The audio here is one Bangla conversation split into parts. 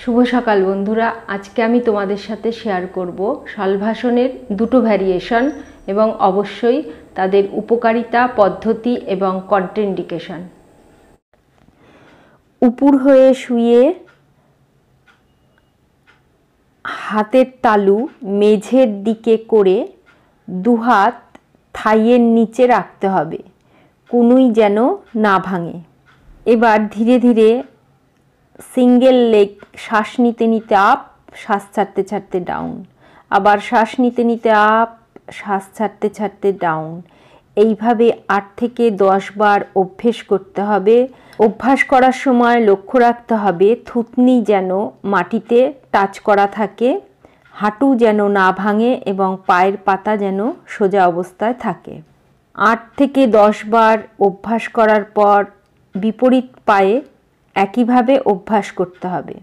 শুভ সকাল বন্ধুরা, আজকে আমি তোমাদের সাথে শেয়ার করব শলভাসনের দুটো ভ্যারিয়েশন এবং অবশ্যই তাদের উপকারিতা, পদ্ধতি এবং কন্ট্রাইন্ডিকেশন। উপুর হয়ে শুয়ে হাতের তালু মেঝের দিকে করে দুহাত থাইয়ের নিচে রাখতে হবে, কোনোই যেন না ভাঙে। এবার ধীরে ধীরে সিঙ্গেল লেগ শ্বাস নিতে নিতে আপ, শ্বাস ছাড়তে ছাড়তে ডাউন, আবার শ্বাস নিতে নিতে আপ, শ্বাস ছাড়তে ছাড়তে ডাউন। এইভাবে 8 থেকে 10 বার অভ্যেস করতে হবে। অভ্যাস করার সময় লক্ষ্য রাখতে হবে থুতনি যেন মাটিতে টাচ করা থাকে, হাঁটু যেন না ভাঙে এবং পায়ের পাতা যেন সোজা অবস্থায় থাকে। 8 থেকে 10 বার অভ্যাস করার পর বিপরীত পায়ে একইভাবে অভ্যাস করতে হবে।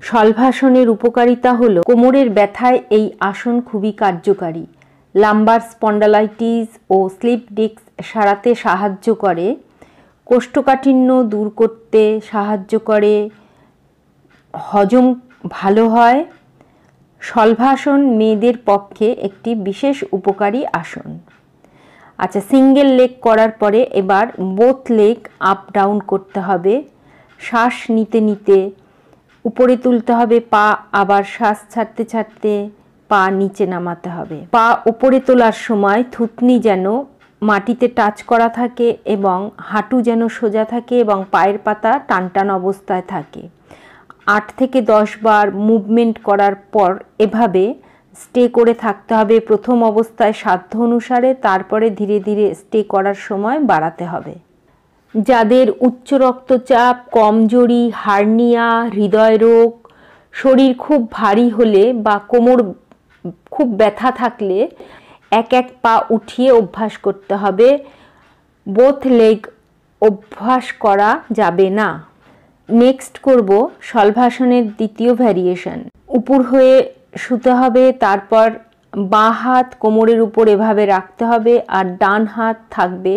শলভাসনের উপকারিতা হলো কোমরের ব্যথায় এই আসন খুবই কার্যকারী। লাম্বার স্পন্ডালাইটিস ও স্লিপ ডিস্ক সারাতে সাহায্য করে, কোষ্ঠকাঠিন্য দূর করতে সাহায্য করে, হজম ভালো হয়। শলভাসন মেয়েদের পক্ষে একটি বিশেষ উপকারী আসন। আচ্ছা, সিঙ্গেল লেগ করার পরে এবার বোথ লেগ আপ ডাউন করতে হবে। শ্বাস নিতে নিতে উপরে তুলতে হবে পা, আবার শ্বাস ছাড়তে ছাড়তে পা নিচে নামাতে হবে। পা উপরে তোলার সময় থুতনি যেন মাটিতে টাচ করা থাকে এবং হাঁটু যেন সোজা থাকে এবং পায়ের পাতা টানটান অবস্থায় থাকে। 8 থেকে 10 বার মুভমেন্ট করার পর এভাবে স্টে করে থাকতে হবে। প্রথম অবস্থায় সাধ্য অনুসারে, তারপরে ধীরে ধীরে স্টে করার সময় বাড়াতে হবে। যাদের উচ্চ রক্তচাপ, কমজোরি, হার্নিয়া, হৃদয় রোগ, শরীর খুব ভারী হলে বা কোমর খুব ব্যথা থাকলে এক এক পা উঠিয়ে অভ্যাস করতে হবে। বোথ লেগ অভ্যাস করা যাবে না। নেক্সট করব শলভাসনের দ্বিতীয় ভ্যারিয়েশন। উপর হয়ে শুতে হবে, তারপর বাঁ হাত কোমরের উপর এভাবে রাখতে হবে আর ডান হাত থাকবে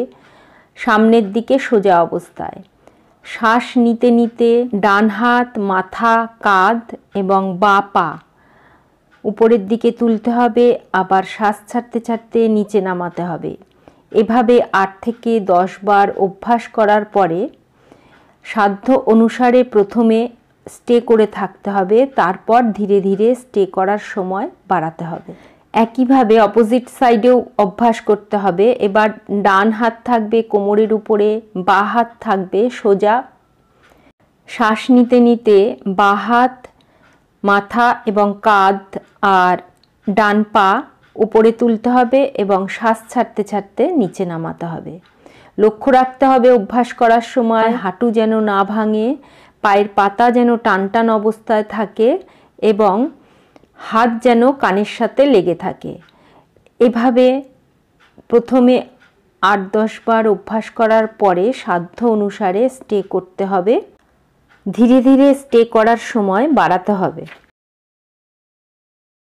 সামনের দিকে সোজা অবস্থায়। শ্বাস নিতে নিতে ডান হাত মাথা, কাঁধ এবং বাঁ পা উপরের দিকে তুলতে হবে, আবার শ্বাস ছাড়তে ছাড়তে নিচে নামাতে হবে। এভাবে 8 থেকে 10 বার অভ্যাস করার পরে সাধ্য অনুসারে প্রথমে স্টে করে থাকতে হবে, তারপর ধীরে ধীরে স্টে করার সময় বাড়াতে হবে। একইভাবে অপোজিট সাইডেও অভ্যাস করতে হবে। এবার ডান হাত থাকবে কোমরের উপরে, বাঁ হাত থাকবে সোজা। শ্বাস নিতে নিতে বাঁ হাত মাথা এবং কাঁধ আর ডান পা উপরে তুলতে হবে এবং শ্বাস ছাড়তে ছাড়তে নিচে নামাতে হবে। লক্ষ্য রাখতে হবে অভ্যাস করার সময় হাঁটু যেন না ভাঙে, পায়ের পাতা যেন টানটান অবস্থায় থাকে এবং হাত যেন কানের সাথে লেগে থাকে। এভাবে প্রথমে 8-10 বার অভ্যাস করার পরে সাধ্য অনুসারে স্টে করতে হবে। ধীরে ধীরে স্টে করার সময় বাড়াতে হবে।